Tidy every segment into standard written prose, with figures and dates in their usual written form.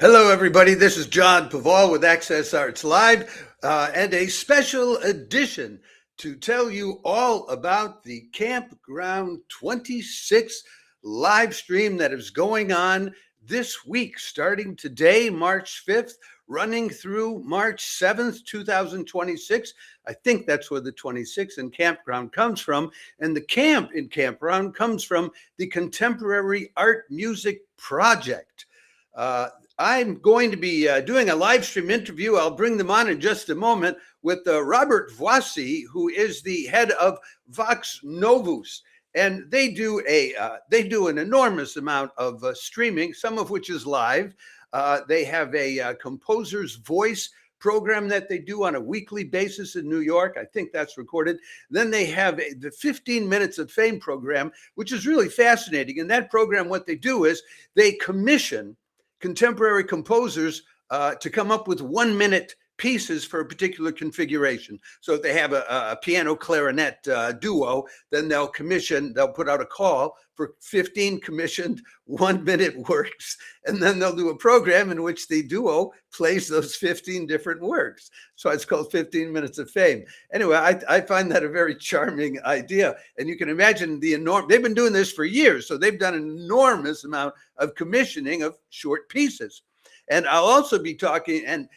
Hello, everybody. This is John Paval with Access Arts Live and a special edition to tell you all about the Campground26 live stream that is going on this week, starting today, March 5th, running through March 7th, 2026. I think that's where the 26 in Campground comes from. And the camp in Campground comes from the Contemporary Art Music Project. I'm going to be doing a live stream interview. I'll bring them on in just a moment with Robert Voisey, who is the head of Vox Novus. And they do an enormous amount of streaming, some of which is live. They have a composer's voice program that they do on a weekly basis in New York. I think that's recorded. Then they have the 15 Minutes of Fame program, which is really fascinating. In that program, what they do is they commission contemporary composers to come up with 1-minute pieces for a particular configuration. So if they have a piano clarinet duo, then they'll put out a call for 15 commissioned 1-minute works. And then they'll do a program in which the duo plays those 15 different works. So it's called 15 Minutes of Fame. Anyway, I find that a very charming idea. And you can imagine they've been doing this for years. So they've done an enormous amount of commissioning of short pieces. And I'll also be talking, and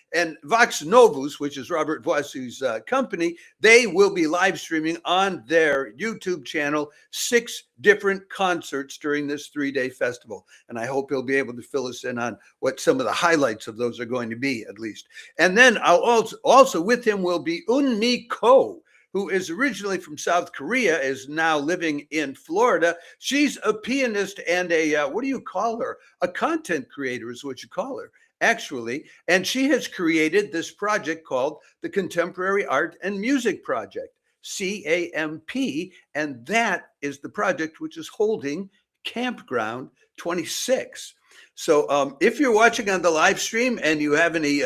Vox Novus, which is Robert Voisey's company, they will be live streaming on their YouTube channel 6 different concerts during this 3-day festival. And I hope he'll be able to fill us in on what some of the highlights of those are going to be, at least. And then I'll also with him will be Eunmi Ko, who is originally from South Korea, is now living in Florida. She's a pianist and what do you call her? A content creator is what you call her, actually. And she has created this project called the Contemporary Art and Music Project, CAMP. And that is the project which is holding Campground 26. So if you're watching on the live stream and you have any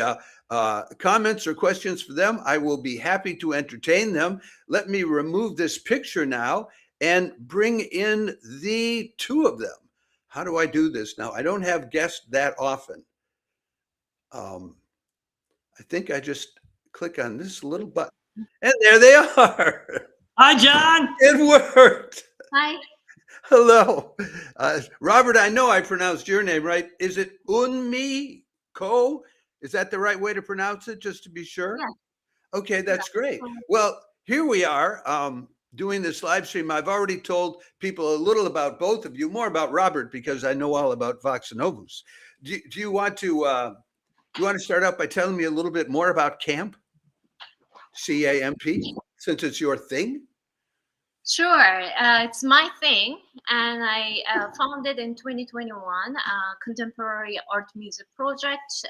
comments or questions for them, I will be happy to entertain them. Let me remove this picture now and bring in the 2 of them. How do I do this now? I don't have guests that often. I think I just click on this little button and there they are. Hi, John. It worked. Hi. Hello. Robert, I know I pronounced your name right. Is it Eunmi Ko? Is that the right way to pronounce it, just to be sure? Yeah. Okay, that's great. Well, here we are doing this live stream. I've already told people a little about both of you, more about Robert, because I know all about Vox Novus. Do you want to start out by telling me a little bit more about CAMP, C-A-M-P, since it's your thing? Sure. It's my thing. And I founded in 2021 Contemporary Art Music Project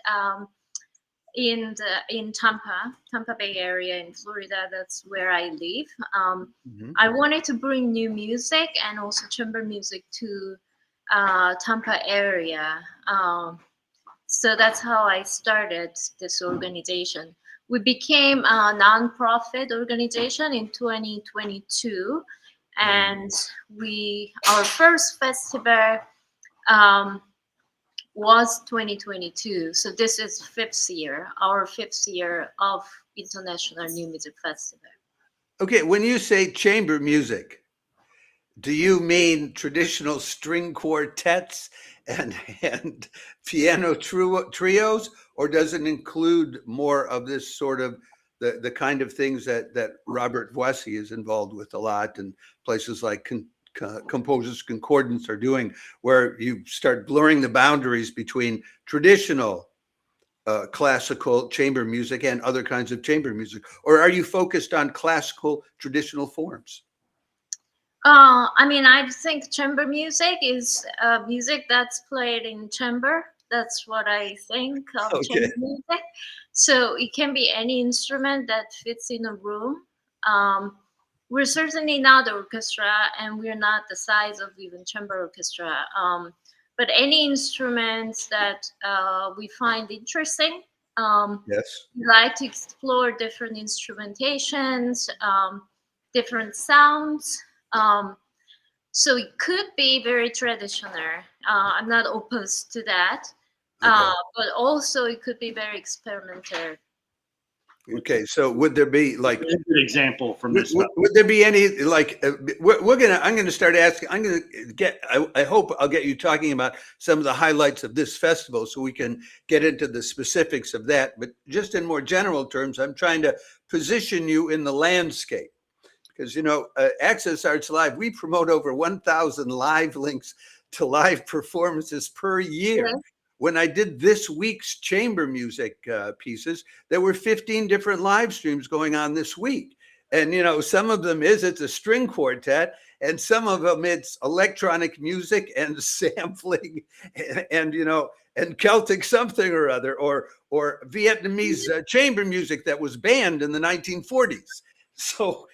in Tampa Bay area in Florida. That's where I live. I wanted to bring new music and also chamber music to Tampa area. So that's how I started this organization. We became a nonprofit organization in 2022, and our first festival was 2022. So this is our fifth year of International New Music Festival. Okay, when you say chamber music, do you mean traditional string quartets and piano trios, or does it include more of this sort of the kind of things that Robert Voisey is involved with a lot, and places like Composers Concordance are doing, where you start blurring the boundaries between traditional classical chamber music and other kinds of chamber music? Or are you focused on classical traditional forms? I think chamber music is music that's played in chamber. That's what I think of chamber music. So it can be any instrument that fits in a room. We're certainly not the orchestra, and we're not the size of even chamber orchestra. But any instruments that we find interesting. Yes. We like to explore different instrumentations, different sounds. So it could be very traditional. I'm not opposed to that. Okay. But also it could be very experimental. Okay. So would there be like a good example from this? would there be any like I'm gonna start asking. I'm gonna get. I hope I'll get you talking about some of the highlights of this festival, so we can get into the specifics of that. But just in more general terms, I'm trying to position you in the landscape. Because, Access Arts Live, we promote over 1,000 live links to live performances per year. Yeah. When I did this week's chamber music pieces, there were 15 different live streams going on this week. And, some of them it's a string quartet, and some of them it's electronic music and sampling and Celtic something or other, or Vietnamese chamber music that was banned in the 1940s. So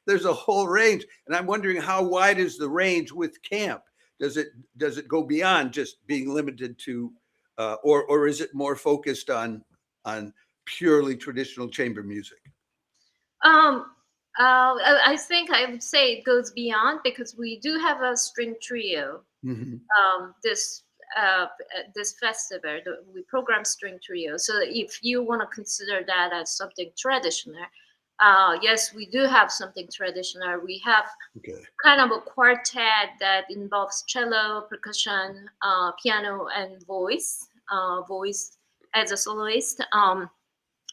there's a whole range, and I'm wondering how wide is the range with camp? Does it go beyond just being limited to, or is it more focused on purely traditional chamber music? I think I would say it goes beyond, because we do have a string trio. Mm-hmm. This festival, we program string trio. So if you want to consider that as something traditional, yes, we do have something traditional. We have kind of a quartet that involves cello, percussion, piano, and voice as a soloist.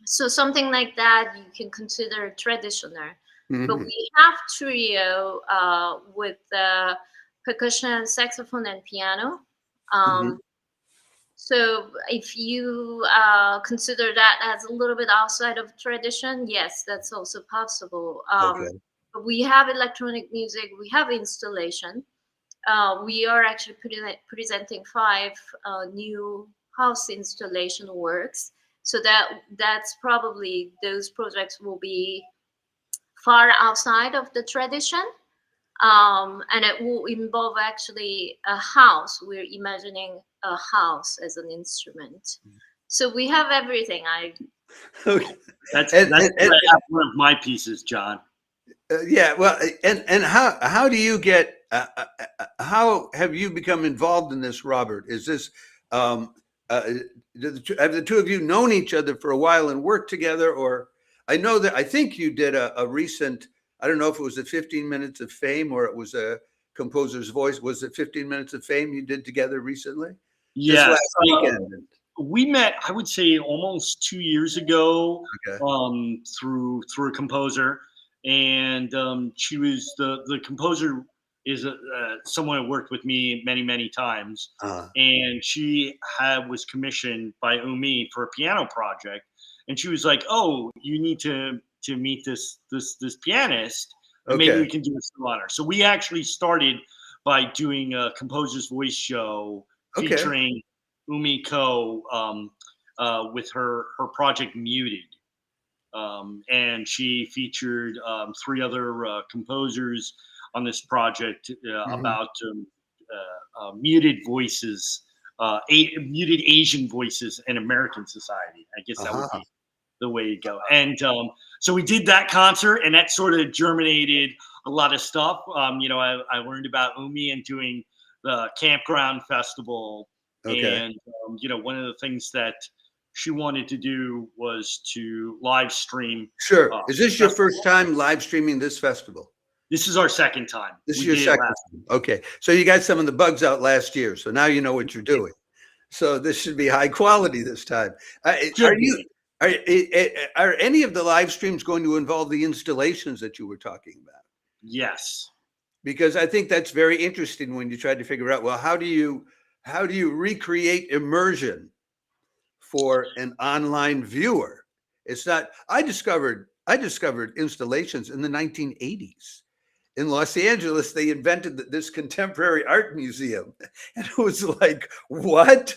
So something like that you can consider traditional. Mm-hmm. But we have trio with percussion, saxophone, and piano. Mm-hmm. So if you consider that as a little bit outside of tradition, yes, that's also possible. But we have electronic music, we have installation. We are actually presenting 5 new house installation works. So that's probably, those projects will be far outside of the tradition. And it will involve actually a house. We're imagining a house as an instrument. So we have everything. That's one of my pieces, John. Yeah, well, and how do you get? How have you become involved in this, Robert? Is this have the two of you known each other for a while and worked together? Or I think you did a recent. I don't know if it was a 15 Minutes of Fame or it was a Composer's Voice. Was it 15 Minutes of Fame you did together recently? Yes. Last weekend. We met, I would say, almost 2 years ago. Okay. Through a composer, and she was the composer is someone who worked with me many times, and she was commissioned by Eunmi for a piano project, and she was like, "Oh, you need to meet this pianist, and maybe we can do a sonata." So we actually started by doing a Composer's Voice show featuring Eunmi Ko with her project Muted. And she featured 3 other composers on this project about muted voices, muted Asian voices in American society. I guess that would be the way to go. And so we did that concert, and that sort of germinated a lot of stuff. I learned about Eunmi and doing the Campground Festival. And, one of the things that she wanted to do was to live stream. Sure. Is this your first time live streaming this festival? This is our second time. This is your second time. Okay. So you got some of the bugs out last year. So now you know what you're doing. So this should be high quality this time. Are any of the live streams going to involve the installations that you were talking about? Yes. Because I think that's very interesting when you try to figure out, well, how do you recreate immersion for an online viewer? It's not. I discovered installations in the 1980s. In Los Angeles, they invented this contemporary art museum, and it was like, what?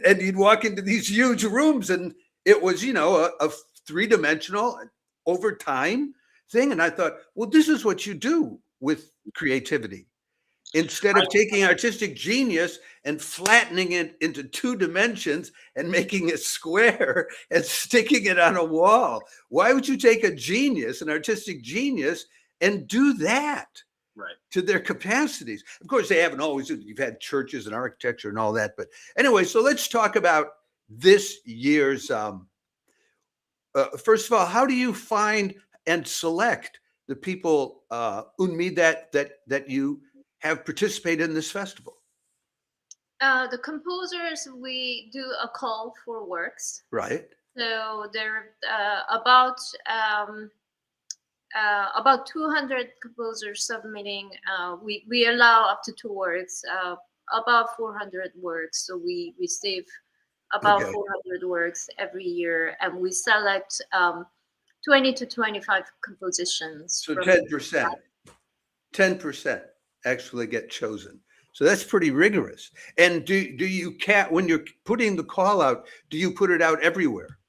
And you'd walk into these huge rooms, and it was, a 3-dimensional over time thing. And I thought, well, this is what you do with creativity. Instead of taking artistic genius and flattening it into 2 dimensions and making it square and sticking it on a wall. Why would you take an artistic genius, and do that? to their capacities. Of course, they haven't always. You've had churches and architecture and all that. But anyway, so let's talk about this year's. First of all, how do you find and select the people, Eunmi, that you have participated in this festival? The composers, we do a call for works. Right. So there are about 200 composers submitting. We allow up to 2 works, about 400 works. So we save about 400 works every year, and we select 20 to 25 compositions. So 10% actually get chosen. So that's pretty rigorous. And do you when you're putting the call out, do you put it out everywhere?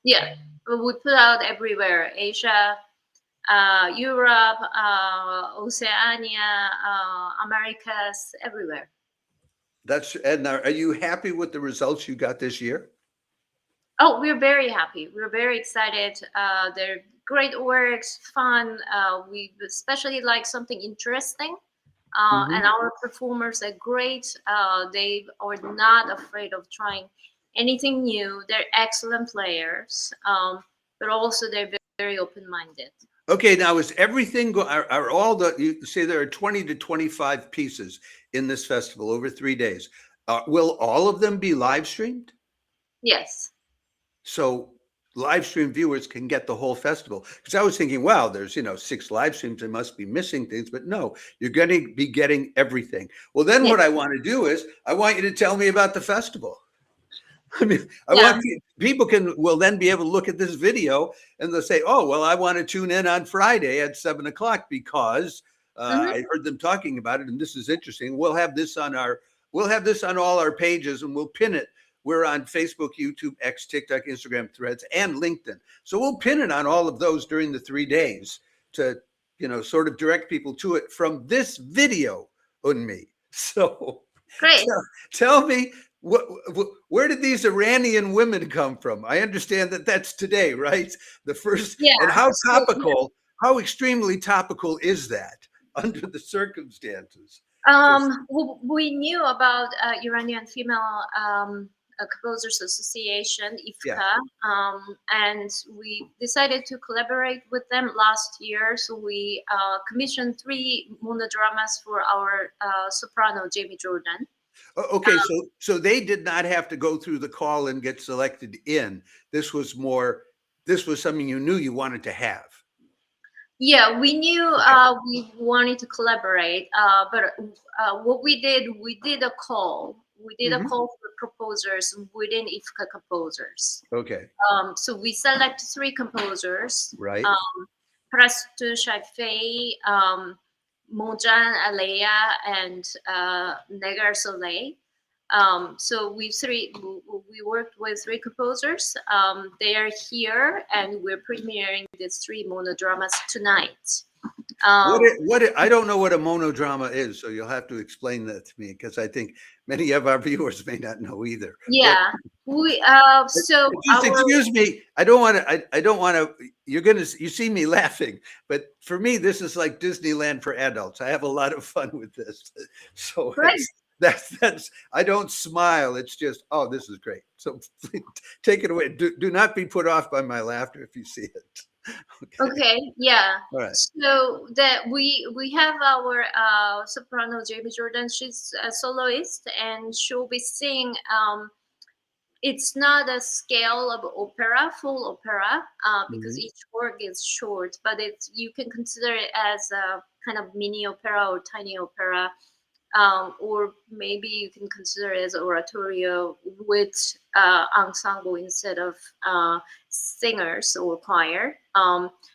Yeah, we put out everywhere: Asia, Europe, Oceania, Americas, everywhere. And are you happy with the results you got this year? Oh, we're very happy. We're very excited. They're great works, fun. We especially like something interesting. And our performers are great. They are not afraid of trying anything new. They're excellent players, but also they're very open-minded. Okay, now is everything are all the, you say there are 20 to 25 pieces in this festival over 3 days. Will all of them be live streamed? Yes. So live stream viewers can get the whole festival. Because I was thinking, wow, there's 6 live streams, they must be missing things, but no, you're going to be getting everything. Well, then what I want to do is I want you to tell me about the festival. I mean, I want people will then be able to look at this video and they'll say, oh, well, I want to tune in on Friday at 7 o'clock because I heard them talking about it. And this is interesting. We'll have this on all our pages and we'll pin it. We're on Facebook, YouTube, X, TikTok, Instagram, Threads, and LinkedIn. So we'll pin it on all of those during the 3 days to, sort of direct people to it from this video, Eunmi. So great. Tell me, where did these Iranian women come from? I understand that that's today, right? The first, and how topical, how extremely topical is that under the circumstances? We knew about Iranian Female Composers Association, IFCA, and we decided to collaborate with them last year. So we commissioned 3 monodramas for our soprano, Jamie Jordan. Okay, so they did not have to go through the call and get selected in. This was something you knew you wanted to have. Yeah, we knew we wanted to collaborate, but what we did a call. We did a call for proposers within IFCA composers. Okay. So we select 3 composers. Right. Prastu Shaifei, Mojan Alea, and Negar Soleil. So we worked with 3 composers. They are here, and we're premiering these 3 monodramas tonight. I don't know what a monodrama is, so you'll have to explain that to me because I think many of our viewers may not know either. Yeah, excuse me. I don't want to. You see me laughing, but for me, this is like Disneyland for adults. I have a lot of fun with this. So that's I don't smile. It's just, oh, this is great. So take it away. Do not be put off by my laughter if you see it. Okay. Yeah. All right. So that we have our soprano Jamie Jordan. She's a soloist, and she'll be singing. It's not a scale of opera, full opera, because each work is short. But you can consider it as a kind of mini opera or tiny opera. Or maybe you can consider it as oratorio with ensemble instead of singers or choir.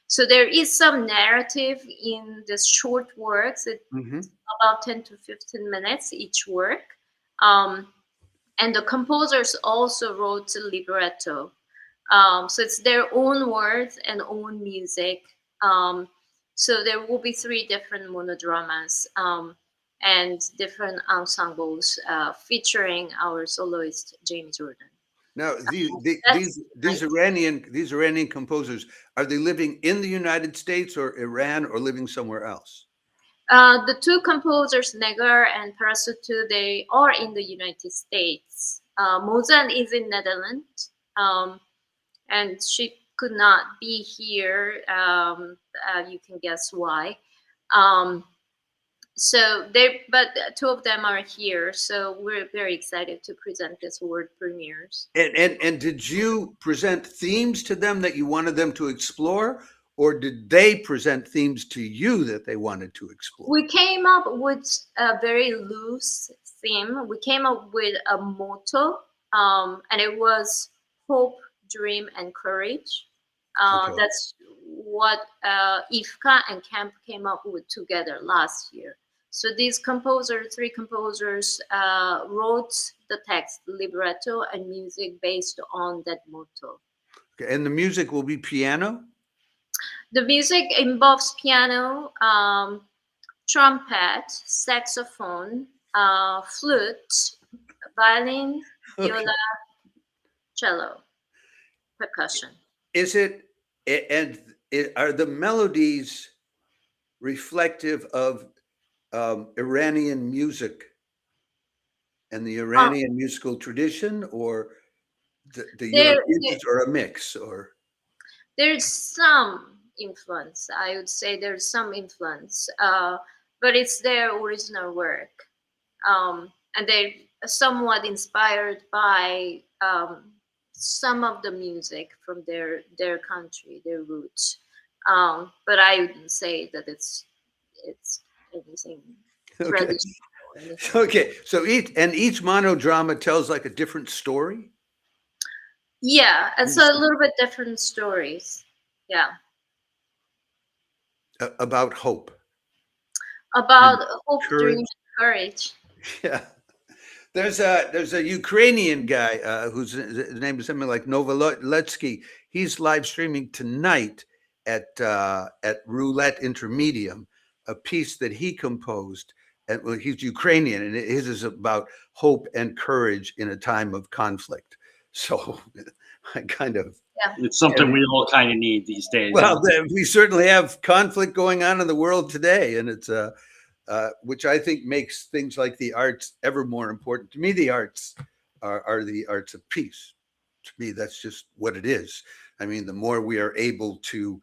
So there is some narrative in the short works. It's about 10 to 15 minutes each work. And the composers also wrote the libretto. So it's their own words and own music. So there will be 3 different monodramas. And different ensembles featuring our soloist Jamie Jordan. Now, these Iranian composers, are they living in the United States or Iran or living somewhere else? The two composers, Negar and Parasutu, they are in the United States. Mozan is in Netherlands, and she could not be here. You can guess why. But two of them are here, so we're very excited to present this world premieres. And did you present themes to them that you wanted them to explore, or did they present themes to you that they wanted to explore? We came up with a very loose theme. We came up with a motto, and it was hope, dream, and courage. Okay. That's what Ifka and Camp came up with together last year. So these three composers, wrote the text, libretto, and music based on that motto. Okay. And the music will be piano? The music involves piano, trumpet, saxophone, flute, violin, viola, cello, percussion. Are the melodies reflective of Iranian music and the Iranian musical tradition, or the Europeans, or a mix? Or there's some influence. I would say there's some influence, but it's their original work, and they're somewhat inspired by some of the music from their country, their roots. But I wouldn't say that it's anything traditional. Okay, so each monodrama tells like a different story. Yeah, and so a little bit different stories. Yeah. About hope. About hope, dream, and courage. Yeah. There's a Ukrainian guy whose name is something like Novoletsky. He's live streaming tonight at Roulette Intermedium, a piece that he composed. And well, he's Ukrainian, and his is about hope and courage in a time of conflict. So I kind of, it's something we all kind of need these days. Well, we certainly have conflict going on in the world today, and it's which I think makes things like the arts ever more important. To me, the arts are the arts of peace. To me, that's just what it is. I mean, the more we are able to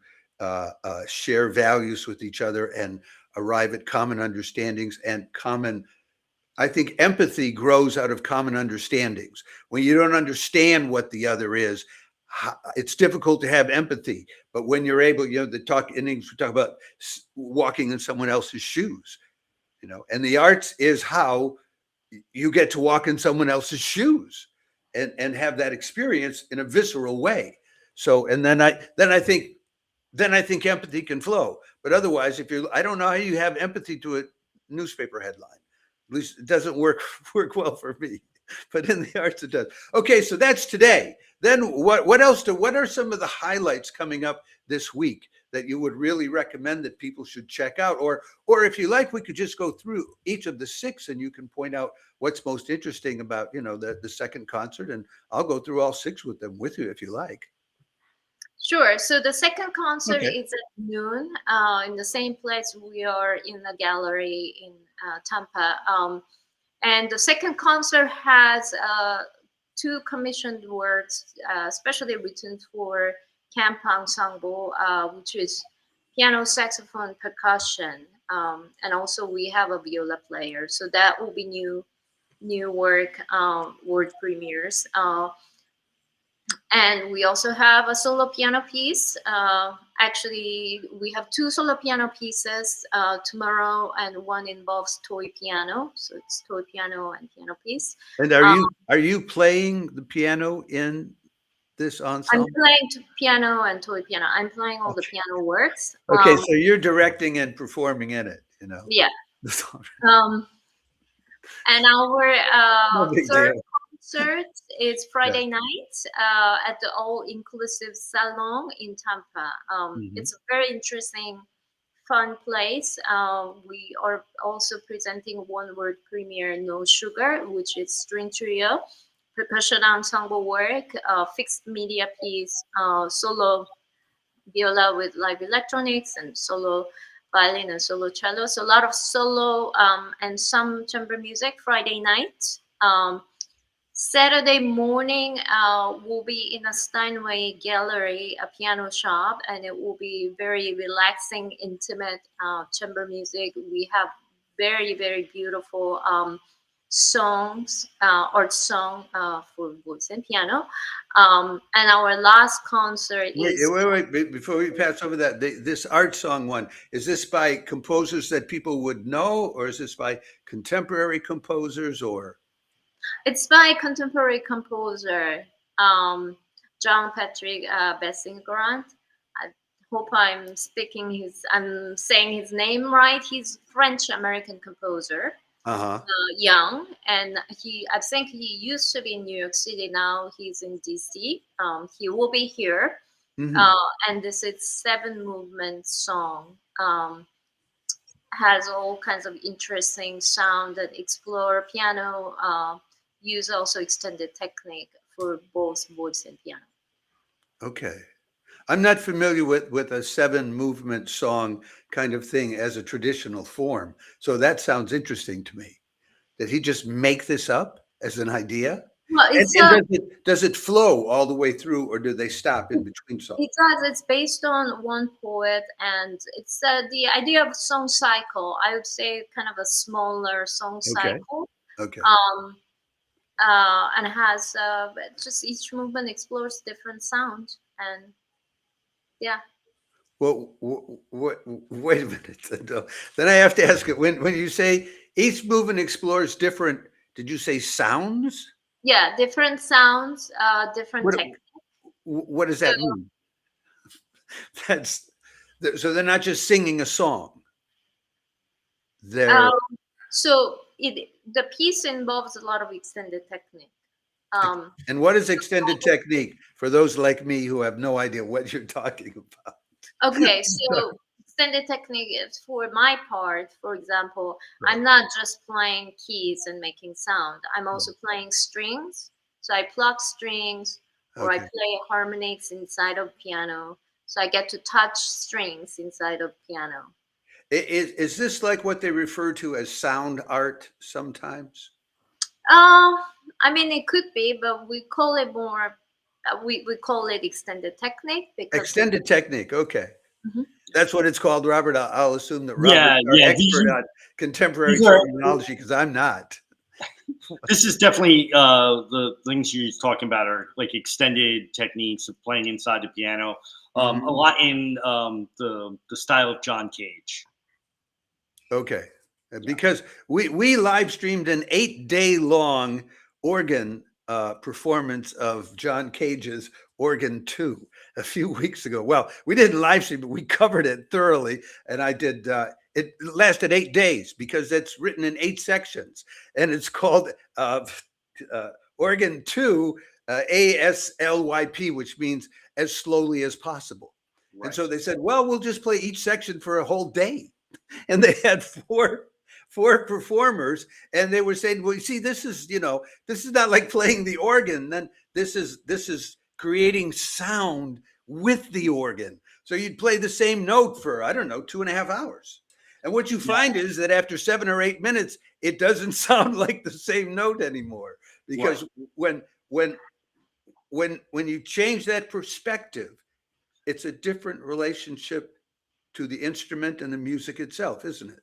share values with each other and arrive at common understandings and I think empathy grows out of common understandings. When you don't understand what the other is, it's difficult to have empathy. But when you're able, in English, we talk about walking in someone else's shoes, and the arts is how you get to walk in someone else's shoes and have that experience in a visceral way. So, and then I think empathy can flow. But otherwise, I don't know how you have empathy to a newspaper headline. At least it doesn't work well for me, but in the arts it does. Okay, so that's today. Then what else? What are some of the highlights coming up this week that you would really recommend that people should check out? Or if you like, we could just go through each of the 6 and you can point out what's most interesting about, the second concert, and I'll go through all 6 with you if you like. Sure. So the second concert is at noon in the same place. We are in the gallery in Tampa. And the second concert has 2 commissioned works, especially written for camp ensemble, which is piano, saxophone, percussion. And also we have a viola player. So that will be new work, world premieres. And we also have a solo piano piece. Actually, we have 2 solo piano pieces tomorrow, and one involves toy piano. So it's toy piano and piano piece. And are you playing the piano in this ensemble? I'm playing piano and toy piano. I'm playing all the piano works. Okay, so you're directing and performing in it, Yeah. And our third concert is Friday night at the all-inclusive salon in Tampa. It's a very interesting, fun place. We are also presenting one world premiere, No Sugar, which is string trio, percussion ensemble work, fixed media piece, solo viola with live electronics, and solo violin and solo cello. So a lot of solo and some chamber music Friday night. Saturday morning, we'll be in a Steinway Gallery, a piano shop, and it will be very relaxing, intimate chamber music. We have very, very beautiful songs, art song for voice and piano. And our last concert is... Wait. Before we pass over that, this art song one, is this by composers that people would know, or is this by contemporary composers, or? It's by contemporary composer John Patrick Bessingrand. I hope I'm saying his name right. He's French American composer. Young, and I think he used to be in New York City. Now he's in DC. He will be here, and this is 7-movement song. Has all kinds of interesting sound that explore piano. Use also extended technique for both voice and piano. Okay. I'm not familiar with a 7-movement song kind of thing as a traditional form. So that sounds interesting to me. Did he just make this up as an idea? Well, does it flow all the way through, or do they stop in between songs? It does. It's based on one poet, and it's the idea of song cycle. I would say kind of a smaller song cycle. Okay. And it has just each movement explores different sound, and yeah. Well, wait a minute. Then I have to ask it. When you say each movement explores different, did you say sounds? Yeah, different sounds, different techniques. What does that mean? So they're not just singing a song. So the piece involves a lot of extended technique. And what is extended technique for those like me who have no idea what you're talking about? Okay, so extended technique is, for my part, for example, I'm not just playing keys and making sound. I'm also playing strings. So I pluck strings, or I play harmonics inside of piano. So I get to touch strings inside of piano. Is this like what they refer to as sound art sometimes? I mean, it could be, but we call it more, we call it extended technique. Because extended technique, okay. That's what it's called, Robert. I'll assume that Robert is our expert on contemporary terminology, because I'm not. This is definitely the things you're talking about are like extended techniques of playing inside the piano. A lot in the style of John Cage. Okay, because we live streamed an 8-day-long organ performance of John Cage's Organ 2 a few weeks ago. Well, we didn't live stream, but we covered it thoroughly, and I did. It lasted 8 days because it's written in 8 sections, and it's called Organ 2, ASLYP, which means as slowly as possible. Right. And so they said, well, we'll just play each section for a whole day. And they had four performers, and they were saying, well, you see, this is not like playing the organ. Then this is creating sound with the organ. So you'd play the same note for, I don't know, 2.5 hours. And what you find is that after 7 or 8 minutes, it doesn't sound like the same note anymore. Because when you change that perspective, it's a different relationship to the instrument and the music itself, isn't it?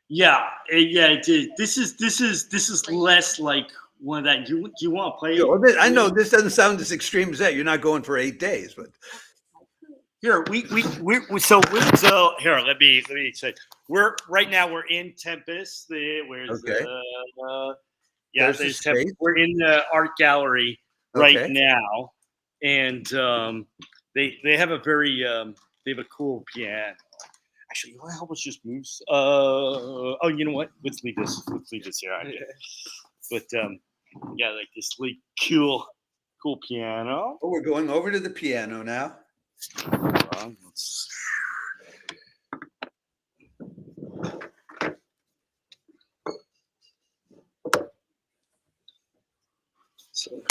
Yeah, it is. This is less like one of that. Do you want to play? I know this doesn't sound as extreme as that. You're not going for 8 days, but here so here. Let me say we're in Tempest. There's Tempest. We're in the art gallery right now, and they have a very they have a cool piano. Actually, you want to help us just move? You know what? Let's leave this here. Okay. But like this really cool piano. Oh, we're going over to the piano now. So.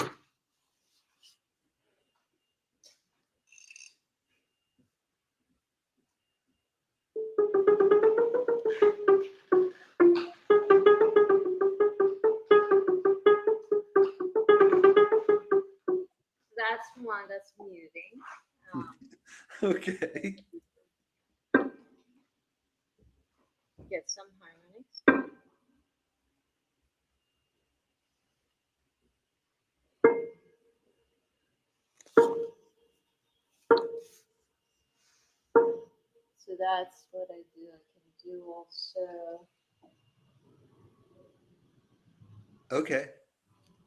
that's one that's muting. Okay. Get some harmonics. So that's what I do. I can do also, Okay.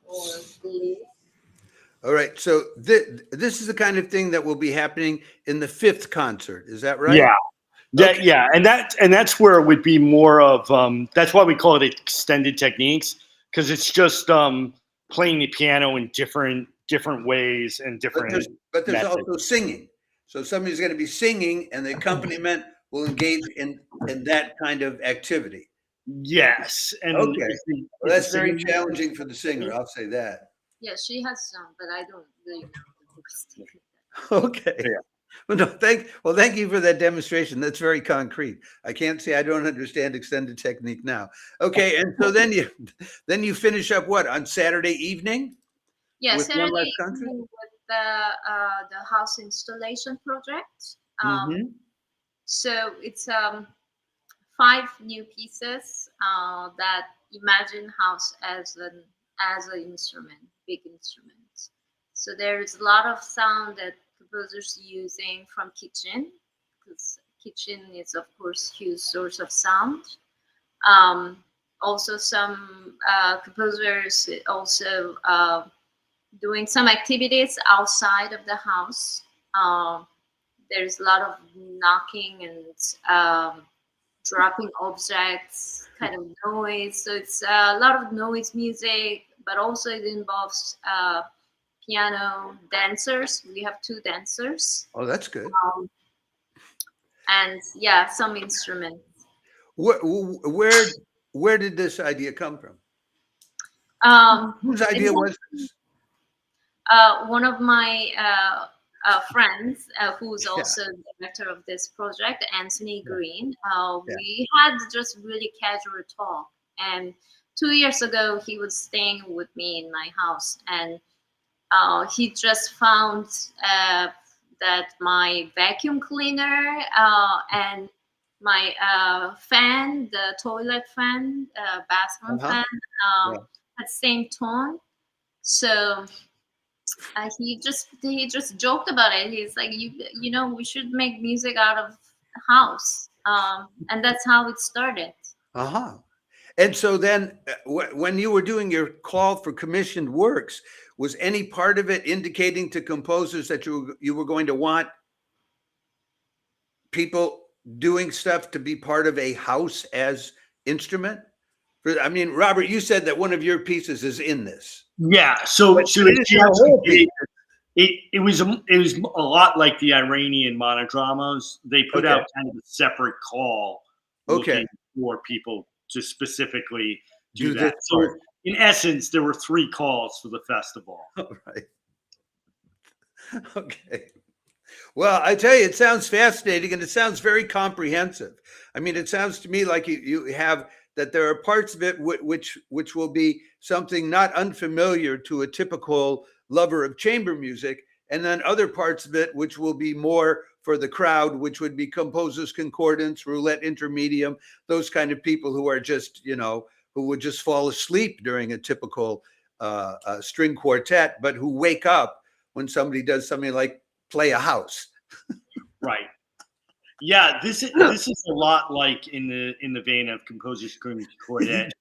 or this. All right. So this is the kind of thing that will be happening in the 5th concert. Is that right? Yeah. Okay. Yeah, and that's where it would be more of that's why we call it extended techniques, because it's just playing the piano in different ways and different But there's methods. also singing. So somebody's going to be singing, and the accompaniment will engage in that kind of activity. Yes, and Okay. Well, that's very singing challenging for the singer. I'll say that. Yeah, she has some, but I don't really know the acoustic. Okay. Yeah. Well, no, thank you for that demonstration. That's very concrete. I can't say I don't understand extended technique now. Okay, and so then you finish up what, on Saturday evening? Yeah, With one last Saturday concert? evening with the house installation project. Mm-hmm. So it's 5 new pieces that imagine house as an instrument, big instrument. So there's a lot of sound that composers using from kitchen, because kitchen is of course huge source of sound. Also some composers also doing some activities outside of the house. There's a lot of knocking and dropping objects, kind of noise. So it's a lot of noise music, but also it involves piano, dancers. We have 2 dancers. Oh, that's good. And yeah, some instruments. Where did this idea come from? Whose idea was this? One of my friends, who's also the director of this project, Anthony Green, we had just really casual talk. And 2 years ago, he was staying with me in my house, and he just found that my vacuum cleaner and my fan, the toilet fan, bathroom fan, had same tone. So he just joked about it. He's like, you know, we should make music out of the house, and that's how it started. And so then, when you were doing your call for commissioned works, was any part of it indicating to composers that you were going to want people doing stuff to be part of a house as instrument? I mean, Robert, you said that one of your pieces is in this. Yeah, so it was a lot like the Iranian monodramas. They put out kind of a separate call looking for people to specifically do that. So in essence, there were 3 calls for the festival. All right. Okay. Well, I tell you, it sounds fascinating, and it sounds very comprehensive. I mean, it sounds to me like you have that there are parts of it which will be something not unfamiliar to a typical lover of chamber music, and then other parts of it which will be more for the crowd, which would be composers concordance, roulette intermedium, those kind of people who are just, who would just fall asleep during a typical string quartet, but who wake up when somebody does something like play a house. Right. Yeah, this is a lot like in the vein of composers concordance.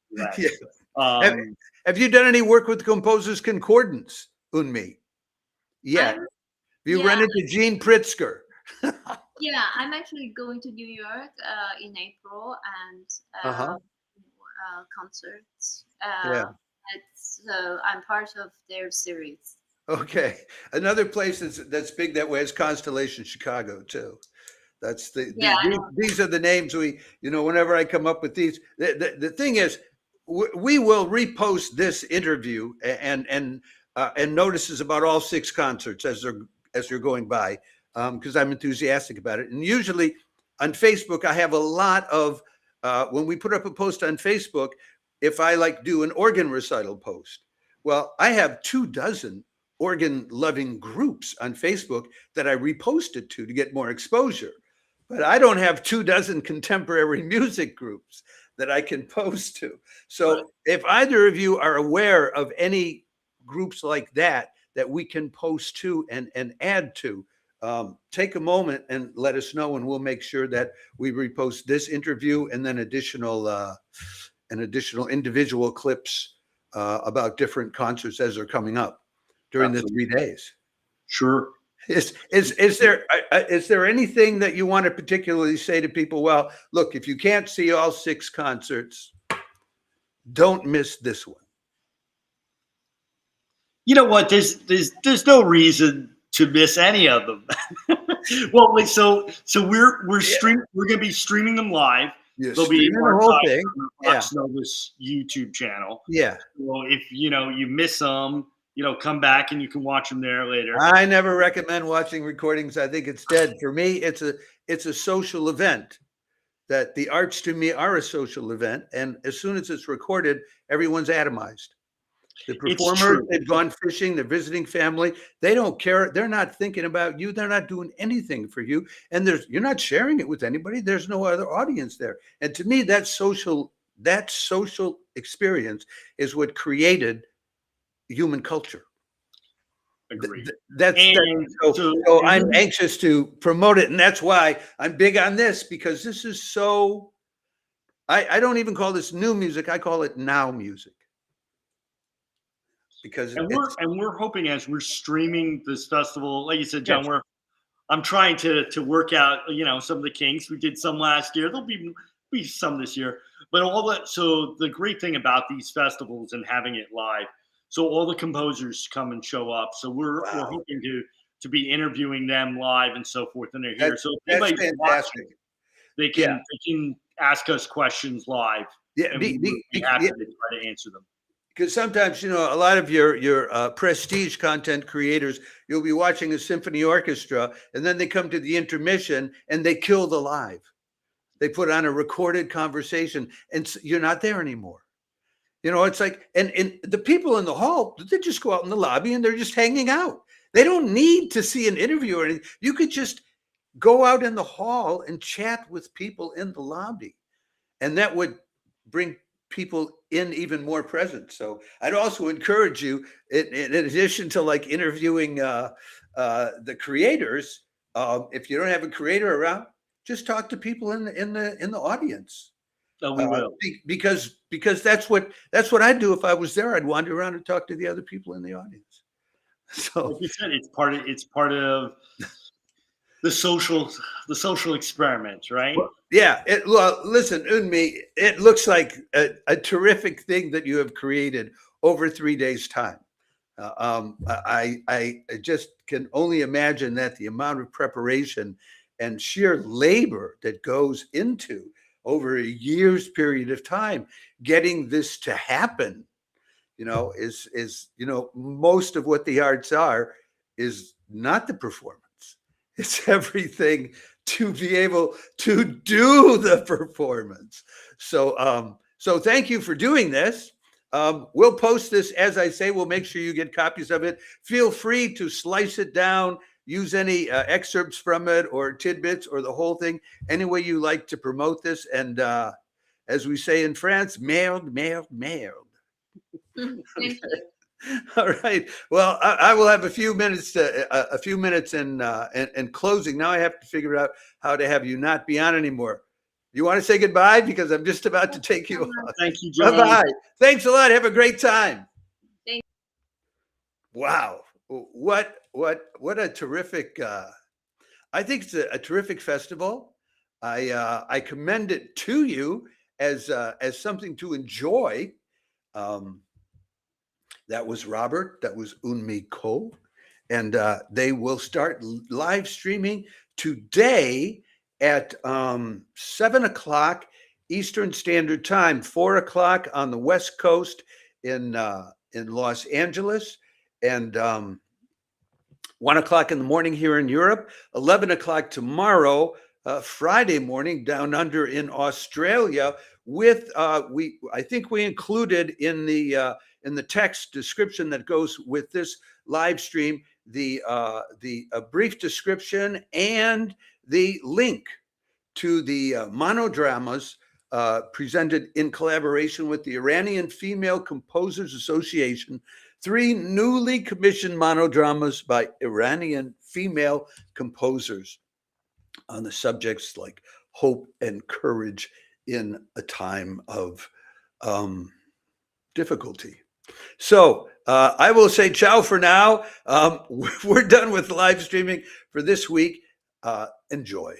Have you done any work with composers concordance, Eunmi? Yeah. Have you run into Gene Pritzker? Yeah, I'm actually going to New York in April and concerts. So I'm part of their series. Okay. Another place that's big that way is Constellation Chicago too. That's these are the names whenever I come up with these. The thing is, we will repost this interview and notices about all 6 concerts as they're going by, because I'm enthusiastic about it. And usually on Facebook, I have a lot of when we put up a post on Facebook, if I do an organ recital post, well, I have 24 organ-loving groups on Facebook that I reposted to get more exposure. But I don't have 24 contemporary music groups that I can post to. So Right. if either of you are aware of any groups like that we can post to and add to, take a moment and let us know, and we'll make sure that we repost this interview and then additional individual clips about different concerts as they're coming up during Absolutely. the 3 days. Sure. Is there anything that you want to particularly say to people? Well, look, if you can't see all 6 concerts, don't miss this one. You know what? There's no reason to miss any of them. Well, wait, so we're streaming. We're going to be streaming them live. You're They'll be streaming the whole thing. on the Vox Novus YouTube channel. Yeah. So if you miss them, come back and you can watch them there later. I never recommend watching recordings. I think it's dead. For me, it's a social event. That the arts to me are a social event, and as soon as it's recorded, everyone's atomized. The performers, they've gone fishing, they're visiting family. They don't care. They're not thinking about you. They're not doing anything for you. And you're not sharing it with anybody. There's no other audience there. And to me, that social experience is what created human culture. Agreed. So I'm anxious to promote it. And that's why I'm big on this, because this is so, I don't even call this new music. I call it now music. Because we're hoping, as we're streaming this festival, like you said, John, I'm trying to work out, some of the kinks. We did some last year. There'll be some this year. But so the great thing about these festivals and having it live, so all the composers come and show up. So we're hoping to be interviewing them live and so forth, and they're here. So if anybody's watching, they can ask us questions live. Yeah, and we'll be happy to try to answer them. Because sometimes, a lot of your prestige content creators, you'll be watching a symphony orchestra, and then they come to the intermission and they kill the live. They put on a recorded conversation, and you're not there anymore. It's like, and the people in the hall, they just go out in the lobby and they're just hanging out. They don't need to see an interview or anything. You could just go out in the hall and chat with people in the lobby, and that would bring people in even more present. So I'd also encourage you, in addition to like interviewing the creators, if you don't have a creator around, just talk to people in the audience. Oh, we will. Because that's what I'd do if I was there. I'd wander around and talk to the other people in the audience. So like you said, it's part of the social experiment, right? Yeah. Well, listen, Eunmi, it looks like a terrific thing that you have created over 3 days' time. I just can only imagine that the amount of preparation and sheer labor that goes into over a year's period of time getting this to happen, is most of what the arts are is not the performance. It's everything to be able to do the performance. So thank you for doing this. We'll post this, as I say. We'll make sure you get copies of it. Feel free to slice it down, use any excerpts from it or tidbits or the whole thing, any way you like to promote this. And as we say in France, merde. Thank you. All right. Well, I will have a few minutes in closing. Now I have to figure out how to have you not be on anymore. You want to say goodbye? Because I'm just about to take you off. Thank you, John. Bye-bye. Thanks a lot. Have a great time. Thank you. Wow. What a terrific, I think it's a terrific festival. I commend it to you as something to enjoy. That was Robert. That was Eunmi Ko. And they will start live streaming today at 7 o'clock Eastern Standard Time, 4 o'clock on the West Coast in Los Angeles, and 1 o'clock in the morning here in Europe, 11 o'clock tomorrow, Friday morning down under in Australia. With I think we included in the in the text description that goes with this live stream a brief description and the link to the monodramas presented in collaboration with the Iranian Female Composers Association, 3 newly commissioned monodramas by Iranian female composers on the subjects like hope and courage in a time of difficulty. So I will say ciao for now. We're done with live streaming for this week. Enjoy.